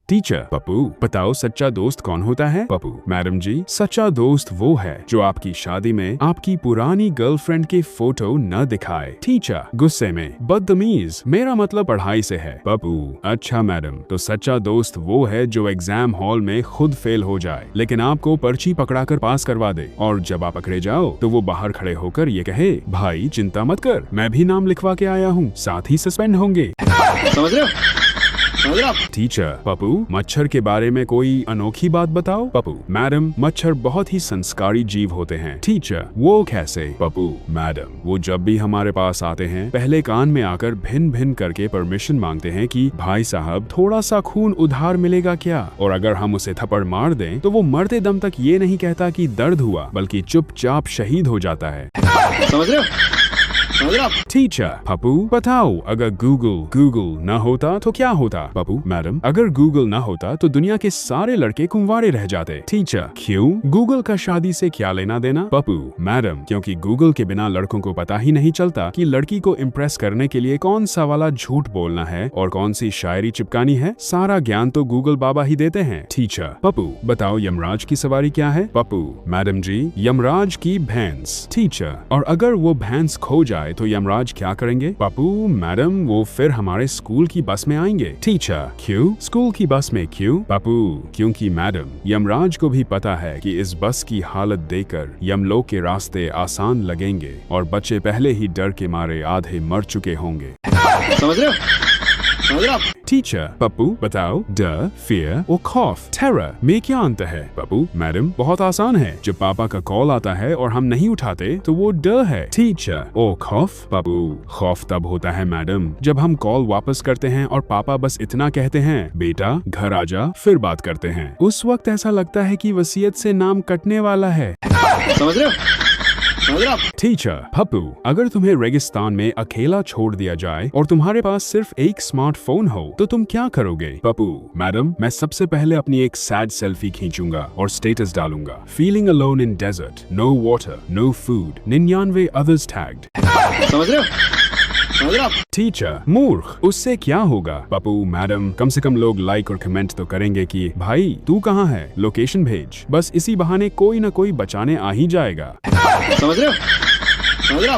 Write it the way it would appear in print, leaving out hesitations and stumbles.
Teacher, Pappu बताओ सच्चा दोस्त कौन होता है? पप्पू, मैडम जी, सच्चा दोस्त वो है जो आपकी शादी में आपकी पुरानी गर्लफ्रेंड की फोटो न दिखाए। टीचर गुस्से में, बदतमीज, मेरा मतलब पढ़ाई से है। पप्पू, अच्छा मैडम, तो सच्चा दोस्त वो है जो एग्जाम हॉल में खुद फेल हो जाए लेकिन आपको पर्ची पकड़ाकर पास करवा दे, और जब आप पकड़े जाओ तो वो बाहर खड़े होकर ये कहे, भाई चिंता मत कर, मैं भी नाम लिखवा के आया हूँ, साथ ही सस्पेंड होंगे। समझ रहे हो? टीचर, पप्पू मच्छर के बारे में कोई अनोखी बात बताओ। पप्पू, मैडम मच्छर बहुत ही संस्कारी जीव होते हैं। टीचर, वो कैसे? पप्पू, मैडम वो जब भी हमारे पास आते हैं पहले कान में आकर भिन भिन करके परमिशन मांगते हैं कि भाई साहब थोड़ा सा खून उधार मिलेगा क्या, और अगर हम उसे थप्पड़ मार दें तो वो मरते दम तक ये नहीं कहता कि दर्द हुआ, बल्कि चुपचाप शहीद हो जाता है। समझ रहे हो? टीचर, पप्पू बताओ अगर गूगल न होता तो क्या होता? पप्पू, मैडम अगर गूगल न होता तो दुनिया के सारे लड़के कुंवारे रह जाते। टीचर, क्यों? गूगल का शादी से क्या लेना देना? पप्पू, मैडम क्योंकि गूगल के बिना लड़कों को पता ही नहीं चलता कि लड़की को इम्प्रेस करने के लिए कौन सा वाला झूठ बोलना है और कौन सी शायरी चिपकानी है, सारा ज्ञान तो गूगल बाबा ही देते हैं। टीचर, पप्पू बताओ यमराज की सवारी क्या है? पप्पू, मैडम जी यमराज की भैंस। टीचर, और अगर वो भैंस खो जाए तो यमराज क्या करेंगे? पप्पू, मैडम वो फिर हमारे स्कूल की बस में आएंगे। टीचर, क्यों? स्कूल की बस में क्यों? पप्पू, क्योंकि मैडम यमराज को भी पता है कि इस बस की हालत देखकर यमलोक के रास्ते आसान लगेंगे और बच्चे पहले ही डर के मारे आधे मर चुके होंगे। समझ रहे हो? टीचर, पप्पू बताओ डर, फियर और खौफ, टेरर में क्या अंतर है? पप्पू, मैडम बहुत आसान है, जब पापा का कॉल आता है और हम नहीं उठाते तो वो डर है। टीचर, ओ खौफ? पप्पू, खौफ तब होता है मैडम जब हम कॉल वापस करते हैं और पापा बस इतना कहते हैं, बेटा घर आजा, फिर बात करते हैं। उस वक्त ऐसा लगता है कि वसीयत से नाम कटने वाला है। समझ रहे हो? टीचर, पप्पू अगर तुम्हें रेगिस्तान में अकेला छोड़ दिया जाए और तुम्हारे पास सिर्फ एक स्मार्टफोन हो तो तुम क्या करोगे? पप्पू, मैडम मैं सबसे पहले अपनी एक सैड सेल्फी खींचूंगा और स्टेटस डालूंगा, feeling alone in desert, no water, no food, 99 others tagged. समझ रहे हो? टीचर, मूर्ख, उससे क्या होगा? पप्पू, मैडम कम से कम लोग लाइक और कमेंट तो करेंगे कि भाई तू कहाँ है, लोकेशन भेज, बस इसी बहाने कोई न कोई बचाने आ ही जाएगा। समझ रहे हो?